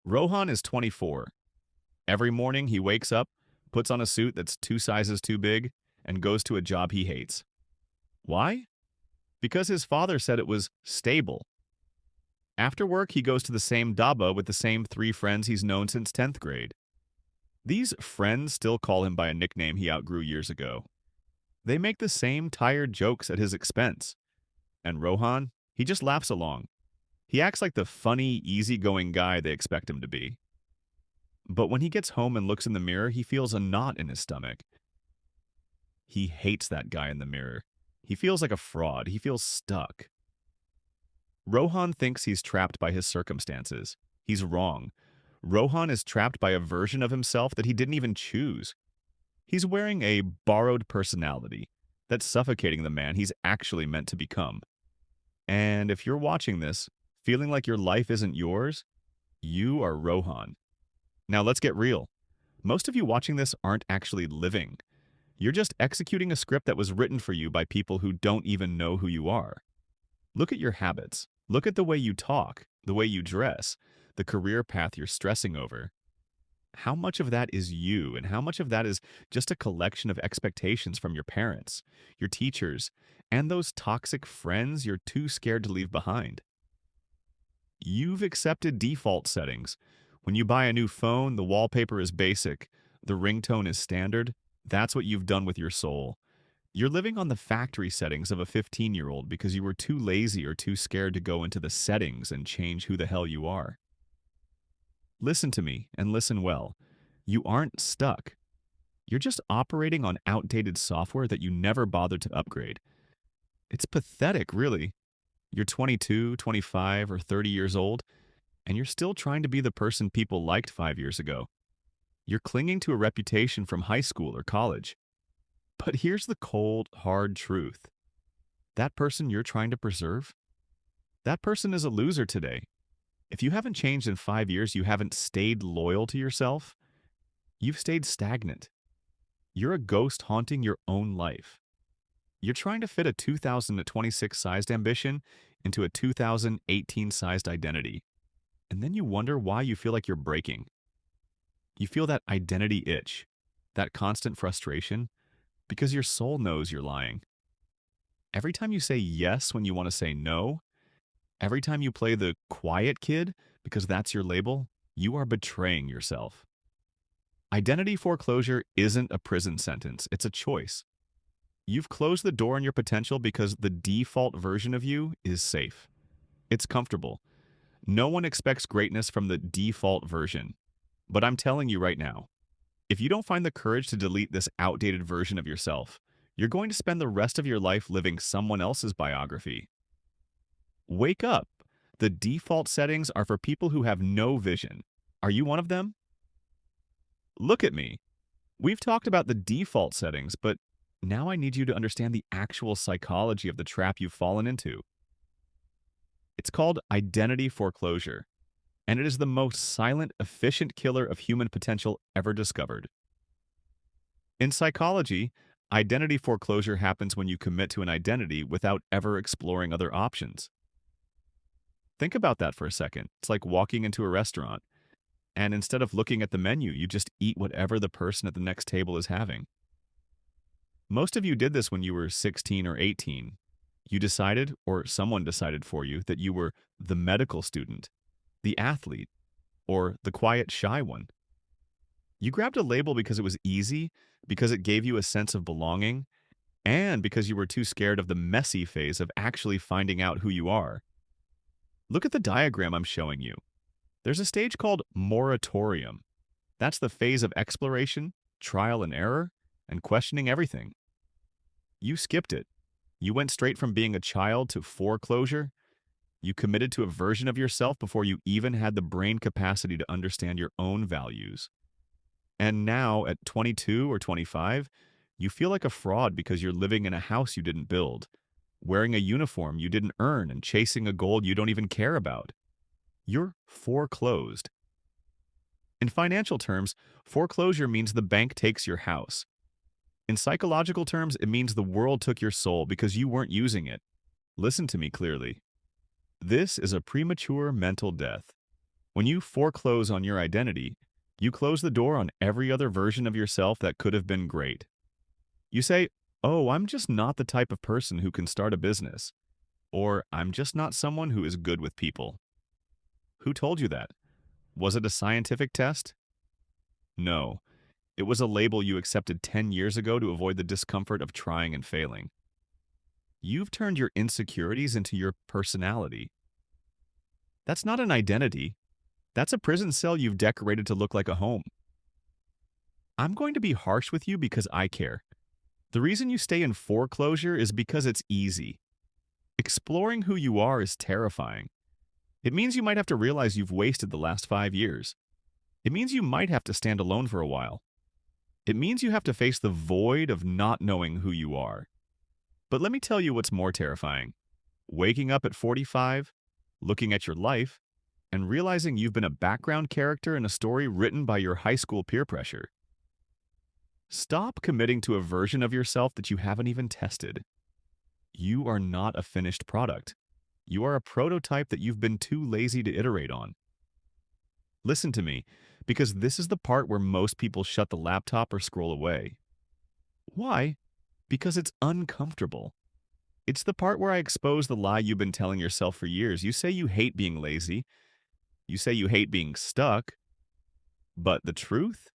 Rohan is 24. Every morning he wakes up, puts on a suit that's 2 sizes too big, and goes to a job he hates. Why? Because his father said it was stable. After work, he goes to the same daba with the same 3 friends he's known since 10th grade. These friends still call him by a nickname he outgrew years ago. They make the same tired jokes at his expense. And Rohan, he just laughs along. He acts like the funny, easygoing guy they expect him to be. But when he gets home and looks in the mirror, he feels a knot in his stomach. He hates that guy in the mirror. He feels like a fraud. He feels stuck. Rohan thinks he's trapped by his circumstances. He's wrong. Rohan is trapped by a version of himself that he didn't even choose. He's wearing a borrowed personality that's suffocating the man he's actually meant to become. And if you're watching this, feeling like your life isn't yours, you are Rohan. Now let's get real. Most of you watching this aren't actually living. You're just executing a script that was written for you by people who don't even know who you are. Look at your habits. Look at the way you talk, the way you dress, the career path you're stressing over. How much of that is you, and how much of that is just a collection of expectations from your parents, your teachers, and those toxic friends you're too scared to leave behind? You've accepted default settings. When you buy a new phone, the wallpaper is basic, the ringtone is standard. That's what you've done with your soul. You're living on the factory settings of a 15-year-old because you were too lazy or too scared to go into the settings and change who the hell you are. Listen to me, and listen well. You aren't stuck. You're just operating on outdated software that you never bothered to upgrade. It's pathetic, really. You're 22, 25, or 30 years old, and you're still trying to be the person people liked 5 years ago. You're clinging to a reputation from high school or college. But here's the cold, hard truth. That person you're trying to preserve, that person is a loser today. If you haven't changed in 5 years, you haven't stayed loyal to yourself, you've stayed stagnant. You're a ghost haunting your own life. You're trying to fit a 2026-sized ambition into a 2018-sized identity. And then you wonder why you feel like you're breaking. You feel that identity itch, that constant frustration, because your soul knows you're lying. Every time you say yes when you want to say no, every time you play the quiet kid because that's your label, you are betraying yourself. Identity foreclosure isn't a prison sentence, it's a choice. You've closed the door on your potential because the default version of you is safe. It's comfortable. No one expects greatness from the default version. But I'm telling you right now, if you don't find the courage to delete this outdated version of yourself, you're going to spend the rest of your life living someone else's biography. Wake up. The default settings are for people who have no vision. Are you one of them? Look at me. We've talked about the default settings, but now I need you to understand the actual psychology of the trap you've fallen into. It's called identity foreclosure, and it is the most silent, efficient killer of human potential ever discovered. In psychology, identity foreclosure happens when you commit to an identity without ever exploring other options. Think about that for a second. It's like walking into a restaurant, and instead of looking at the menu, you just eat whatever the person at the next table is having. Most of you did this when you were 16 or 18. You decided, or someone decided for you, that you were the medical student, the athlete, or the quiet, shy one. You grabbed a label because it was easy, because it gave you a sense of belonging, and because you were too scared of the messy phase of actually finding out who you are. Look at the diagram I'm showing you. There's a stage called moratorium. That's the phase of exploration, trial and error, and questioning everything. You skipped it. You went straight from being a child to foreclosure. You committed to a version of yourself before you even had the brain capacity to understand your own values. And now, at 22 or 25, you feel like a fraud because you're living in a house you didn't build, wearing a uniform you didn't earn, and chasing a goal you don't even care about. You're foreclosed. In financial terms, foreclosure means the bank takes your house. In psychological terms, it means the world took your soul because you weren't using it. Listen to me clearly. This is a premature mental death. When you foreclose on your identity, you close the door on every other version of yourself that could have been great. You say, oh, I'm just not the type of person who can start a business, or I'm just not someone who is good with people. Who told you that? Was it a scientific test? No. It was a label you accepted 10 years ago to avoid the discomfort of trying and failing. You've turned your insecurities into your personality. That's not an identity. That's a prison cell you've decorated to look like a home. I'm going to be harsh with you because I care. The reason you stay in foreclosure is because it's easy. Exploring who you are is terrifying. It means you might have to realize you've wasted the last 5 years. It means you might have to stand alone for a while. It means you have to face the void of not knowing who you are. But let me tell you what's more terrifying. Waking up at 45, looking at your life, and realizing you've been a background character in a story written by your high school peer pressure. Stop committing to a version of yourself that you haven't even tested. You are not a finished product. You are a prototype that you've been too lazy to iterate on. Listen to me, because this is the part where most people shut the laptop or scroll away. Why? Because it's uncomfortable. It's the part where I expose the lie you've been telling yourself for years. You say you hate being lazy. You say you hate being stuck. But the truth?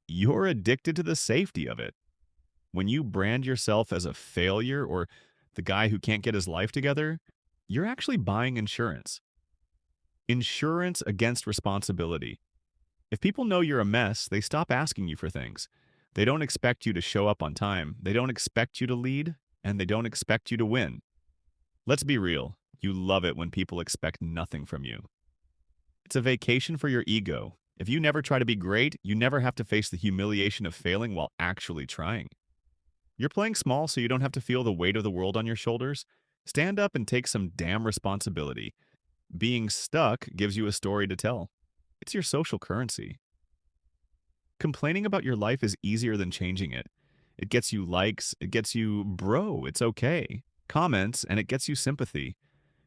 You're addicted to the safety of it. When you brand yourself as a failure or the guy who can't get his life together, you're actually buying insurance. Insurance against responsibility. If people know you're a mess, they stop asking you for things. They don't expect you to show up on time. They don't expect you to lead, and they don't expect you to win. Let's be real. You love it when people expect nothing from you. It's a vacation for your ego. If you never try to be great, you never have to face the humiliation of failing while actually trying. You're playing small so you don't have to feel the weight of the world on your shoulders. Stand up and take some damn responsibility. Being stuck gives you a story to tell. It's your social currency. Complaining about your life is easier than changing it. It gets you likes, it gets you, bro, it's okay, comments, and it gets you sympathy.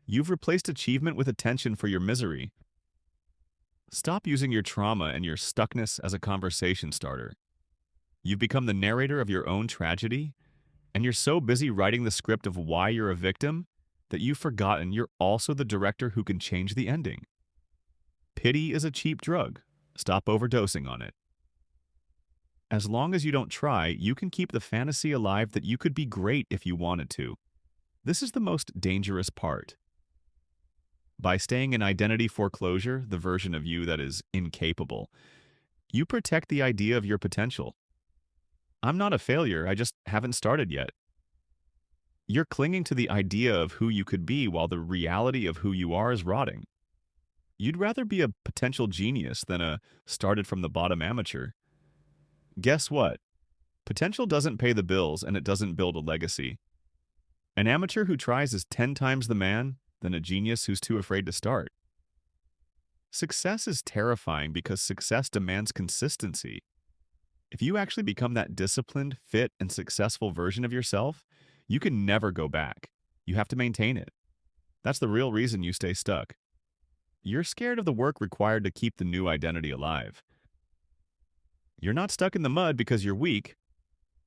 You've replaced achievement with attention for your misery. Stop using your trauma and your stuckness as a conversation starter. You've become the narrator of your own tragedy, and you're so busy writing the script of why you're a victim that you've forgotten you're also the director who can change the ending. Pity is a cheap drug. Stop overdosing on it. As long as you don't try, you can keep the fantasy alive that you could be great if you wanted to. This is the most dangerous part. By staying in identity foreclosure, the version of you that is incapable, you protect the idea of your potential. I'm not a failure, I just haven't started yet. You're clinging to the idea of who you could be while the reality of who you are is rotting. You'd rather be a potential genius than a started from the bottom amateur. Guess what? Potential doesn't pay the bills and it doesn't build a legacy. An amateur who tries is 10 times the man than a genius who's too afraid to start. Success is terrifying because success demands consistency. If you actually become that disciplined, fit, and successful version of yourself, you can never go back. You have to maintain it. That's the real reason you stay stuck. You're scared of the work required to keep the new identity alive. You're not stuck in the mud because you're weak.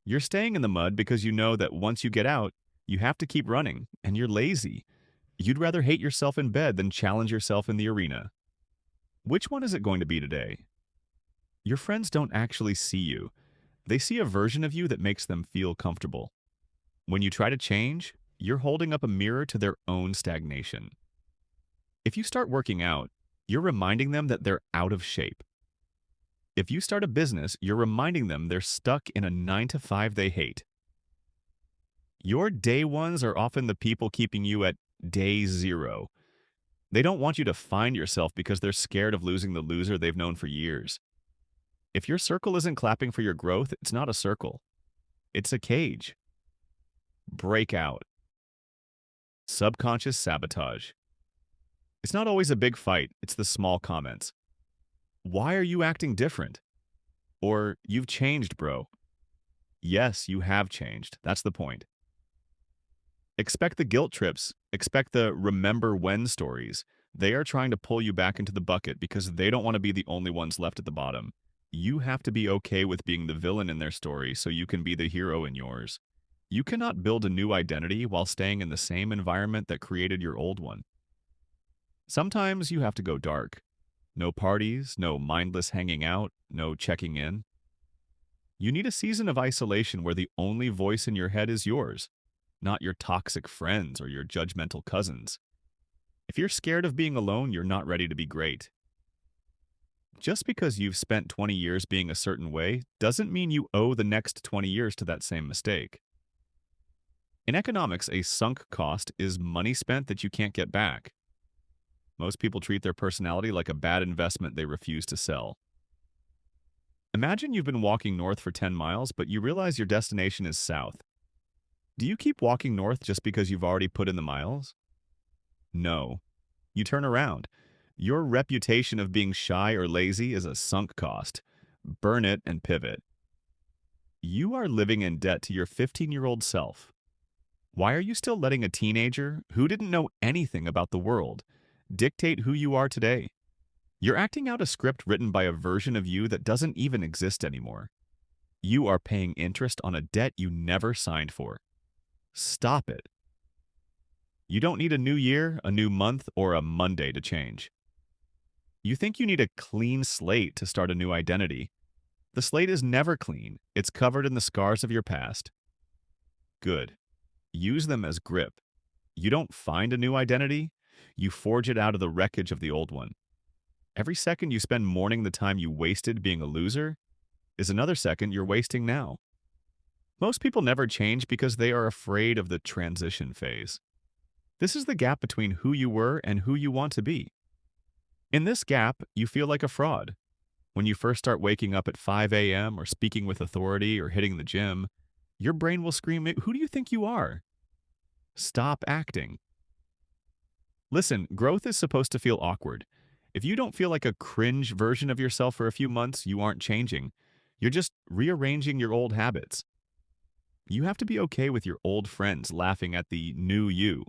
You're staying in the mud because you know that once you get out, you have to keep running, and you're lazy. You'd rather hate yourself in bed than challenge yourself in the arena. Which one is it going to be today? Your friends don't actually see you. They see a version of you that makes them feel comfortable. When you try to change, you're holding up a mirror to their own stagnation. If you start working out, you're reminding them that they're out of shape. If you start a business, you're reminding them they're stuck in a 9-to-5 they hate. Your day ones are often the people keeping you at day zero. They don't want you to find yourself because they're scared of losing the loser they've known for years. If your circle isn't clapping for your growth, it's not a circle. It's a cage. Break out. Subconscious sabotage. It's not always a big fight, it's the small comments. Why are you acting different? Or, you've changed, bro. Yes, you have changed. That's the point. Expect the guilt trips. Expect the remember when stories. They are trying to pull you back into the bucket because they don't want to be the only ones left at the bottom. You have to be okay with being the villain in their story so you can be the hero in yours. You cannot build a new identity while staying in the same environment that created your old one. Sometimes you have to go dark. No parties, no mindless hanging out, no checking in. You need a season of isolation where the only voice in your head is yours, not your toxic friends or your judgmental cousins. If you're scared of being alone, you're not ready to be great. Just because you've spent 20 years being a certain way doesn't mean you owe the next 20 years to that same mistake. In economics, a sunk cost is money spent that you can't get back. Most people treat their personality like a bad investment they refuse to sell. Imagine you've been walking north for 10 miles, but you realize your destination is south. Do you keep walking north just because you've already put in the miles? No. You turn around. Your reputation of being shy or lazy is a sunk cost. Burn it and pivot. You are living in debt to your 15-year-old self. Why are you still letting a teenager, who didn't know anything about the world, dictate who you are today? You're acting out a script written by a version of you that doesn't even exist anymore. You are paying interest on a debt you never signed for. Stop it. You don't need a new year, a new month, or a Monday to change. You think you need a clean slate to start a new identity. The slate is never clean. It's covered in the scars of your past. Good. Use them as grip. You don't find a new identity. You forge it out of the wreckage of the old one. Every second you spend mourning the time you wasted being a loser is another second you're wasting now. Most people never change because they are afraid of the transition phase. This is the gap between who you were and who you want to be. In this gap, you feel like a fraud. When you first start waking up at 5 a.m. or speaking with authority or hitting the gym, your brain will scream, "Who do you think you are?" Stop acting. Listen, growth is supposed to feel awkward. If you don't feel like a cringe version of yourself for a few months, you aren't changing. You're just rearranging your old habits. You have to be okay with your old friends laughing at the new you.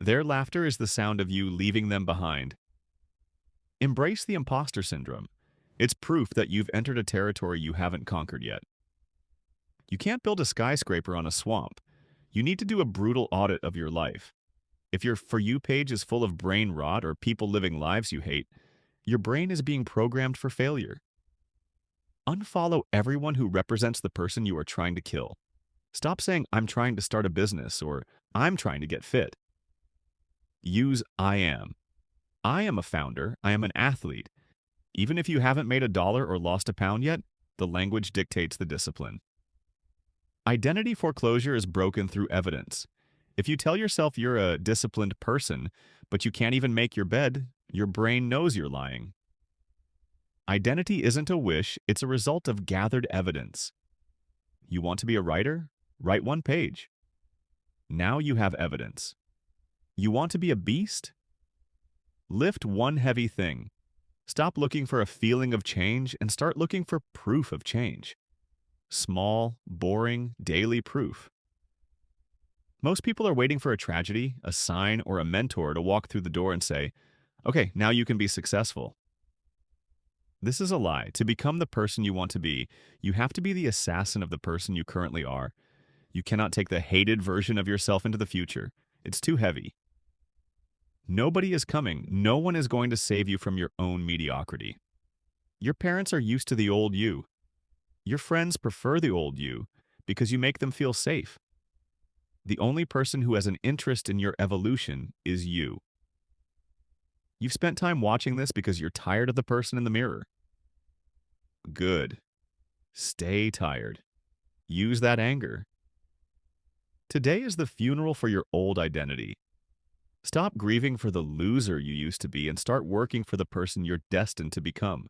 Their laughter is the sound of you leaving them behind. Embrace the imposter syndrome. It's proof that you've entered a territory you haven't conquered yet. You can't build a skyscraper on a swamp. You need to do a brutal audit of your life. If your For You page is full of brain rot or people living lives you hate, your brain is being programmed for failure. Unfollow everyone who represents the person you are trying to kill. Stop saying, "I'm trying to start a business," or "I'm trying to get fit." Use "I am." I am a founder. I am an athlete. Even if you haven't made $1 or lost a pound yet, the language dictates the discipline. Identity foreclosure is broken through evidence. If you tell yourself you're a disciplined person, but you can't even make your bed, your brain knows you're lying. Identity isn't a wish, it's a result of gathered evidence. You want to be a writer? Write one page. Now you have evidence. You want to be a beast? Lift one heavy thing. Stop looking for a feeling of change and start looking for proof of change. Small, boring, daily proof. Most people are waiting for a tragedy, a sign, or a mentor to walk through the door and say, "Okay, now you can be successful." This is a lie. To become the person you want to be, you have to be the assassin of the person you currently are. You cannot take the hated version of yourself into the future. It's too heavy. Nobody is coming. No one is going to save you from your own mediocrity. Your parents are used to the old you. Your friends prefer the old you because you make them feel safe. The only person who has an interest in your evolution is you. You've spent time watching this because you're tired of the person in the mirror. Good. Stay tired. Use that anger. Today is the funeral for your old identity. Stop grieving for the loser you used to be and start working for the person you're destined to become.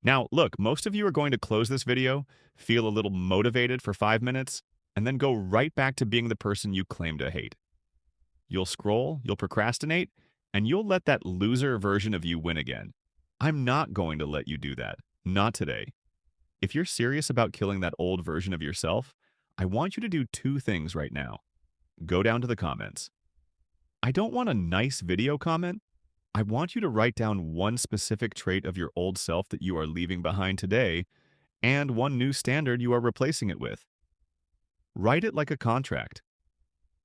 Now, look, most of you are going to close this video, feel a little motivated for 5 minutes, and then go right back to being the person you claim to hate. You'll scroll, you'll procrastinate, and you'll let that loser version of you win again. I'm not going to let you do that. Not today. If you're serious about killing that old version of yourself, I want you to do 2 things right now. Go down to the comments. I don't want a nice video comment. I want you to write down one specific trait of your old self that you are leaving behind today and one new standard you are replacing it with. Write it like a contract.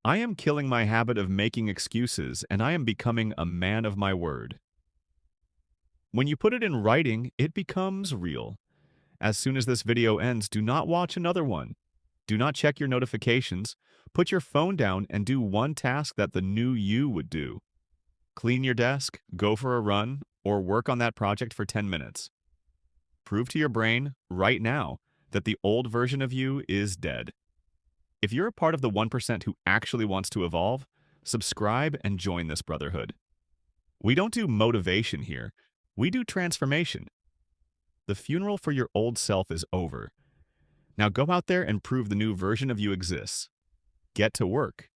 I am killing my habit of making excuses, and I am becoming a man of my word. When you put it in writing, it becomes real. As soon as this video ends, do not watch another one. Do not check your notifications. Put your phone down and do one task that the new you would do. Clean your desk, go for a run, or work on that project for 10 minutes. Prove to your brain, right now, that the old version of you is dead. If you're a part of the 1% who actually wants to evolve, subscribe and join this brotherhood. We don't do motivation here. We do transformation. The funeral for your old self is over. Now go out there and prove the new version of you exists. Get to work.